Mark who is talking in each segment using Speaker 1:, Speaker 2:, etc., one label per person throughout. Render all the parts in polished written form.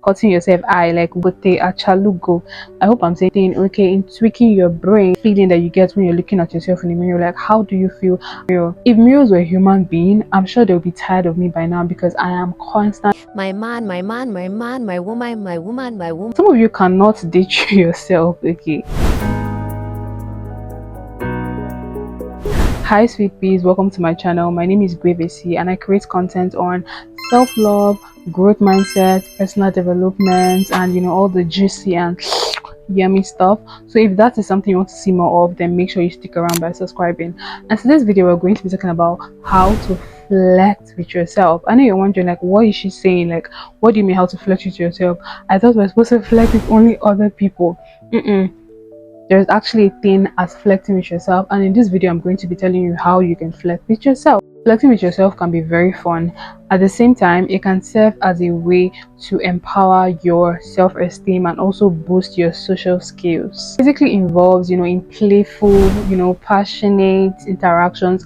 Speaker 1: cutting yourself eye like bote achalugo. I hope I'm saying okay. In tweaking your brain, feeling that you get when you're looking at yourself in the mirror, like how do you feel? If mirrors were human being, I'm sure they'll be tired of me by now because I am constant.
Speaker 2: My man, my man, my man, my woman, my woman, my woman.
Speaker 1: Some of you cannot date yourself, okay? Hi sweet peas, welcome to my channel. My name is Gwevesi and I create content on self-love, growth mindset, personal development, and all the juicy and yummy stuff. So if that is something you want to see more of, then make sure you stick around by subscribing. And today's video we're going to be talking about how to flirt with yourself. I know you're wondering, like, what is she saying? Like, what do you mean how to flirt with yourself? I thought we're supposed to flirt with only other people. There's actually a thing as flirting with yourself, and in this video I'm going to be telling you how you can flirt with yourself. Flirting with yourself can be very fun. At the same time, it can serve as a way to empower your self-esteem and also boost your social skills. It basically involves in playful, passionate interactions,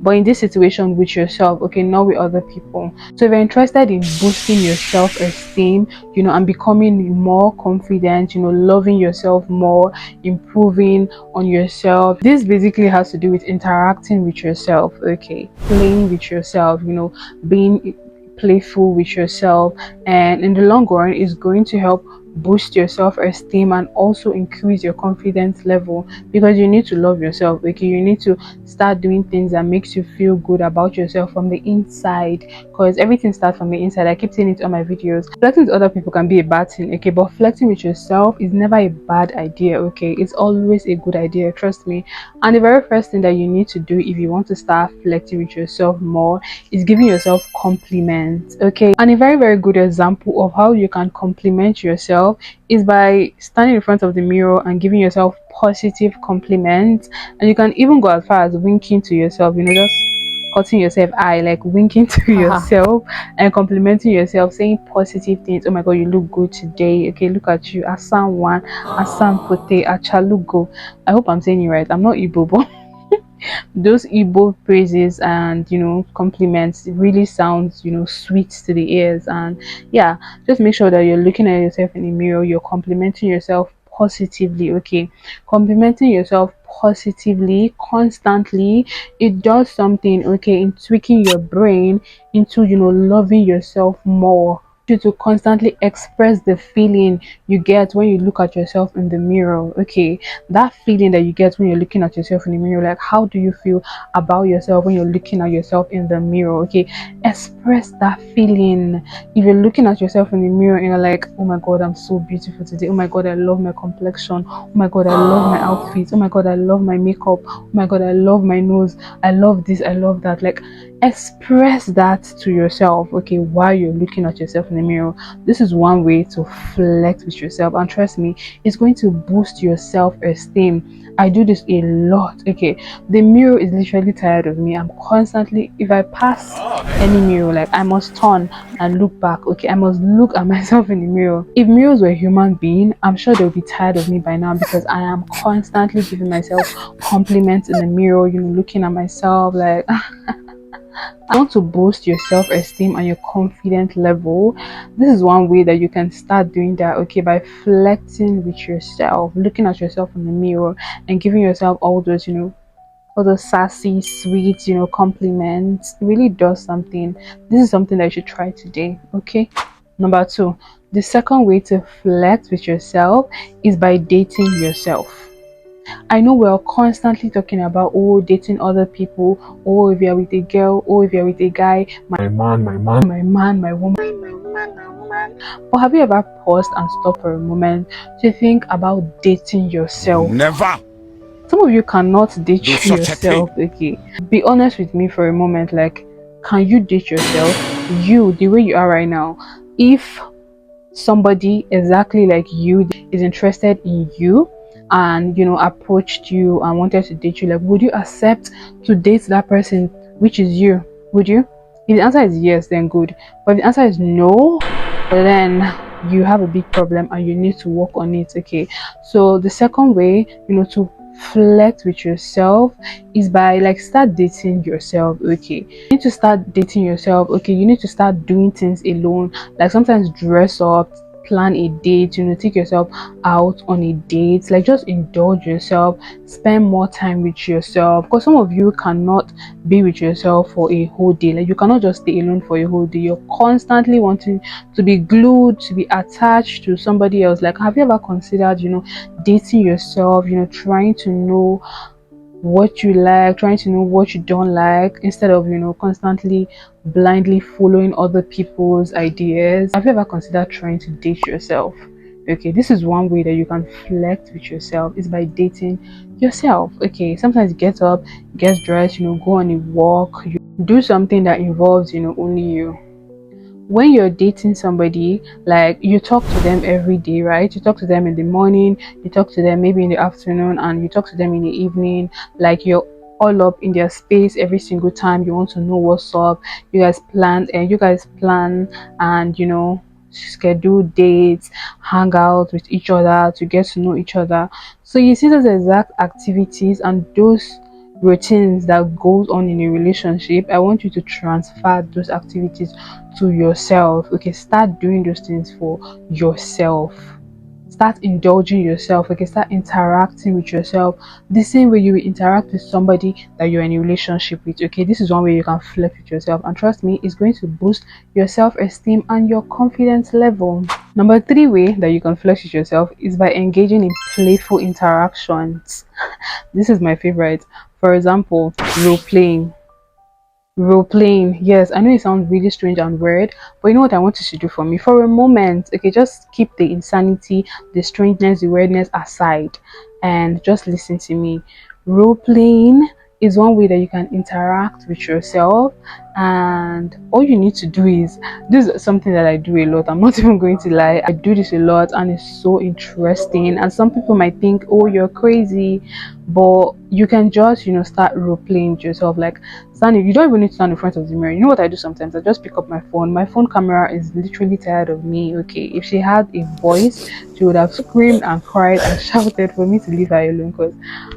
Speaker 1: but in this situation with yourself, okay, not with other people. So if you're interested in boosting your self-esteem, and becoming more confident, loving yourself more, improving on yourself, this basically has to do with interacting with yourself, okay, playing with yourself, being playful with yourself, and in the long run is going to help boost your self-esteem and also increase your confidence level, because you need to love yourself, okay. You need to start doing things that makes you feel good about yourself from the inside, because everything starts from the inside. I keep saying it on my videos. Flirting with other people can be a bad thing, okay, but flirting with yourself is never a bad idea, okay. It's always a good idea, trust me. And the very first thing that you need to do if you want to start flirting with yourself more is giving yourself compliments, okay. And a very good example of how you can compliment yourself is by standing in front of the mirror and giving yourself positive compliments. And you can even go as far as winking to yourself, just cutting yourself eye, like winking to yourself and complimenting yourself, saying positive things. Oh my god, you look good today, okay, look at you, asan one, asan pote achalugo. I hope I'm saying it right. I'm not Igbo, but those Igbo praises and compliments really sounds sweet to the ears. And yeah, just make sure that you're looking at yourself in the mirror, you're complimenting yourself positively, okay. Complimenting yourself positively constantly, it does something, okay, in tweaking your brain into loving yourself more. You to constantly express the feeling you get when you look at yourself in the mirror, okay. That feeling that you get when you're looking at yourself in the mirror, like how do you feel about yourself when you're looking at yourself in the mirror, okay. Express that feeling. If you're looking at yourself in the mirror and you're like, oh my god, I'm so beautiful today, oh my god, I love my complexion, oh my god, I love my outfit, oh my god, I love my makeup, oh my god, I love my nose, I love this, I love that, like express that to yourself, okay, while you're looking at yourself in the mirror. This is one way to flirt with yourself, and trust me, it's going to boost your self-esteem. I do this a lot, okay. The mirror is literally tired of me. I'm constantly, if I pass any mirror, like I must turn and look back, okay. I must look at myself in the mirror. If mirrors were human being, I'm sure they'll be tired of me by now, because I am constantly giving myself compliments in the mirror, looking at myself like I want to boost your self-esteem and your confidence level. This is one way that you can start doing that, okay, by flirting with yourself, looking at yourself in the mirror and giving yourself all those all those sassy sweet compliments. It really does something. This is something that you should try today, okay. Number 2, the second way to flirt with yourself is by dating yourself. I know we're constantly talking about, oh, dating other people, oh, if you're with a girl, oh, if you're with a guy, my man, my woman. But have you ever paused and stopped for a moment to think about dating yourself?
Speaker 3: Never.
Speaker 1: Some of you cannot date yourself, okay. Be honest with me for a moment, like, can you date yourself? You, the way you are right now. If somebody exactly like you is interested in you and approached you and wanted to date you, like, would you accept to date that person, which is you? Would you? If the answer is yes, then good. But if the answer is no, then you have a big problem and you need to work on it, okay. So the second way to flirt with yourself is by start dating yourself, okay. You need to start dating yourself, okay. You need to start doing things alone, like sometimes dress up, plan a date, take yourself out on a date, like just indulge yourself, spend more time with yourself, because some of you cannot be with yourself for a whole day. Like you cannot just stay alone for a whole day. You're constantly wanting to be glued, to be attached to somebody else. Like, have you ever considered, dating yourself, trying to know what you like, trying to know what you don't like, instead of, constantly blindly following other people's ideas? Have you ever considered trying to date yourself? Okay, this is one way that you can flex with yourself, is by dating yourself. Okay, sometimes get up, get dressed, go on a walk, you do something that involves, only you. When you're dating somebody, like you talk to them every day, right? You talk to them in the morning, you talk to them maybe in the afternoon, and you talk to them in the evening. Like you're all up in their space every single time. You want to know what's up. You guys plan and schedule dates, hang out with each other to get to know each other. So you see those exact activities and those routines that goes on in a relationship. I want you to transfer those activities to yourself. Okay, start doing those things for yourself. Start indulging yourself. Okay, start interacting with yourself the same way you will interact with somebody that you're in a relationship with. Okay, this is one way you can flirt with yourself, and trust me, it's going to boost your self-esteem and your confidence level. Number three way that you can flirt with yourself is by engaging in playful interactions. This is my favorite. For example, role playing. Role playing, yes, I know it sounds really strange and weird, but you know what I want you to do for me for a moment? Okay, just keep the insanity, the strangeness, the weirdness aside, and just listen to me. Role playing is one way that you can interact with yourself, and all you need to do is, this is something that I do a lot. I'm not even going to lie, I do this a lot, and it's so interesting. And some people might think, oh, you're crazy, but you can just start role playing with yourself. Like, standing, you don't even need to stand in front of the mirror. You know what I do sometimes? I just pick up my phone. My phone camera is literally tired of me. Okay, if she had a voice, she would have screamed and cried and shouted for me to leave her alone, because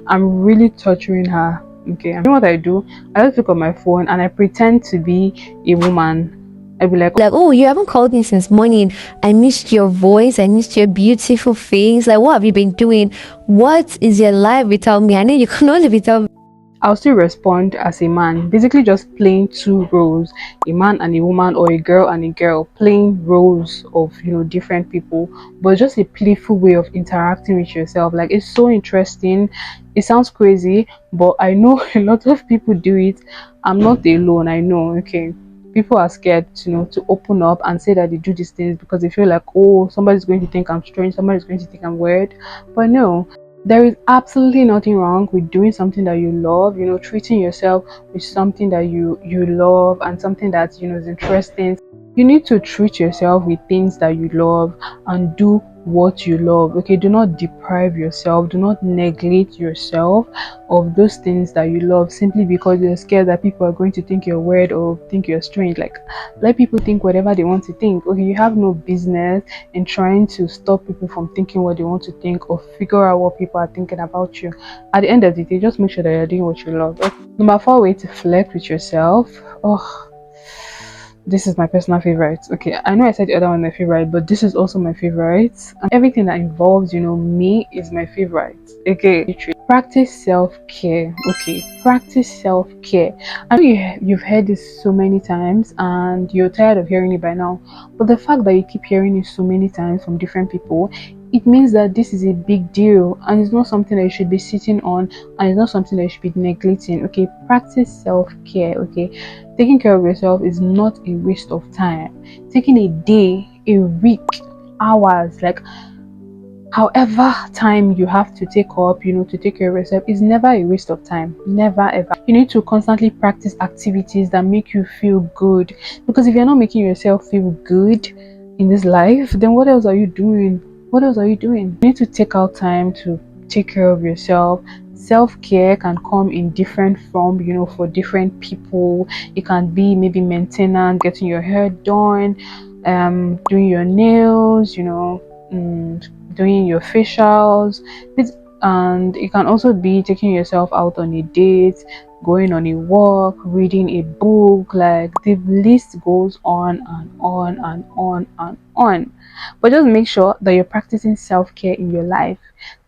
Speaker 1: I'm really torturing her. Okay, you know what I do? I just pick up my phone and I pretend to be a woman. I'd be like,
Speaker 2: Like, oh, you haven't called me since morning. I missed your voice. I missed your beautiful face. Like, what have you been doing? What is your life without me? I know you can only without me.
Speaker 1: I'll still respond as a man, basically just playing two roles, a man and a woman, or a girl and a girl, playing roles of different people, but just a playful way of interacting with yourself. Like, it's so interesting. It sounds crazy, but I know a lot of people do it. I'm not alone, I know. Okay, people are scared to open up and say that they do these things because they feel like, oh, somebody's going to think I'm strange, somebody's going to think I'm weird. But no, there is absolutely nothing wrong with doing something that you love, treating yourself with something that you love, and something that is interesting. You need to treat yourself with things that you love and do what you love. Okay, do not deprive yourself, do not neglect yourself of those things that you love simply because you're scared that people are going to think you're weird or think you're strange. Like, let people think whatever they want to think. Okay, you have no business in trying to stop people from thinking what they want to think or figure out what people are thinking about you. At the end of the day, just make sure that you're doing what you love. Okay. Number four way to flirt with yourself. Oh, this is my personal favorite. Okay, I know I said the other one my favorite, but this is also my favorite. And everything that involves, me is my favorite. Okay, practice self-care. Okay, practice self-care. I know you've heard this so many times and you're tired of hearing it by now, but the fact that you keep hearing it so many times from different people, it means that this is a big deal and it's not something that you should be sitting on, and it's not something that you should be neglecting. Okay, practice self-care. Okay, taking care of yourself is not a waste of time. Taking a day, a week, hours, like however time you have to take up, to take care of yourself, is never a waste of time. Never ever. You need to constantly practice activities that make you feel good, because if you're not making yourself feel good in this life, then what else are you doing? What else are you doing? You need to take out time to take care of yourself. Self-care can come in different form, for different people. It can be maybe maintenance, getting your hair done, doing your nails, doing your facials. It's And it can also be taking yourself out on a date, going on a walk, reading a book. Like the list goes on and on and on and on. But just make sure that you're practicing self-care in your life.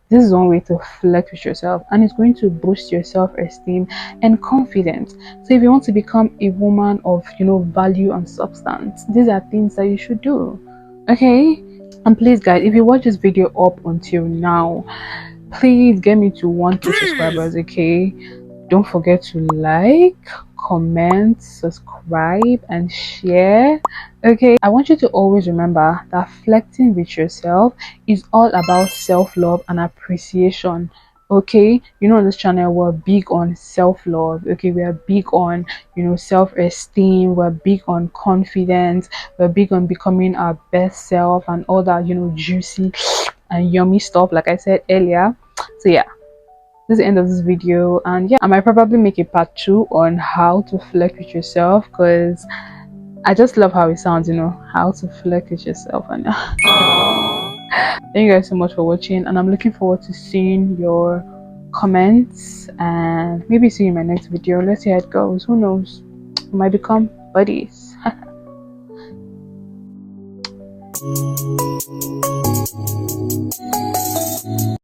Speaker 1: This is one way to flirt with yourself, and it's going to boost your self-esteem and confidence. So if you want to become a woman of value and substance, these are things that you should do. Okay. And please guys, if you watch this video up until now, please get me to 1 to subscribers. Okay, don't forget to like, comment, subscribe, and share. Okay, I want you to always remember that flirting with yourself is all about self-love and appreciation. Okay, on this channel we're big on self-love. Okay, we are big on self-esteem, we're big on confidence, we're big on becoming our best self and all that juicy and yummy stuff like I said earlier. So yeah, this is the end of this video, and yeah, I might probably make a part 2 on how to flirt with yourself, because I just love how it sounds, how to flirt with yourself. And thank you guys so much for watching, and I'm looking forward to seeing your comments and maybe see you in my next video. Let's see how it goes. Who knows, we might become buddies.